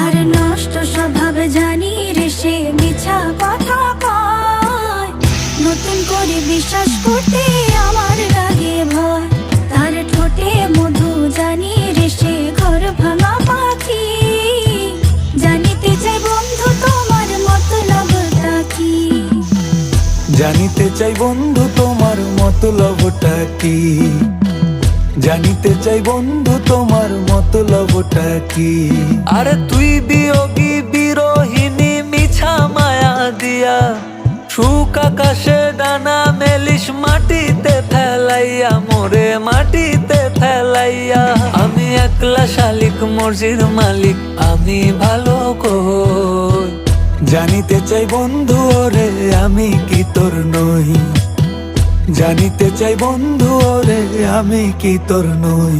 তার নষ্ট স্বভাব জানি রে, সে মিছা কথা কয়। নতুন করে বিশ্বাস করতে আমার লাগে ভয়। তার ঠোঁটে মধু জানি রে, সে ঘর ভাঙা পাখি। জানিতে চাই বন্ধু তোমার মতলবটা কি। জানিতে চাই বন্ধু তোমার মতলবটা কি। জানিতে চাই বন্ধু তোমার মতলবটা কি। আরে তুই বিয়োগী বিরোহিনী মিছা মায়া দিয়া, সুখ আকাশে ডানা মেলিস মাটিতে ফেলাইয়া, মোরে মাটিতে ফেলাইয়া। আমি একলা শালিক মর্জির মালিক, আমি ভালো কই। জানিতে চাই বন্ধু ওরে আমি কি তোর নই। জানিতে চাই বন্ধু ওরে আমি কি তোর নই।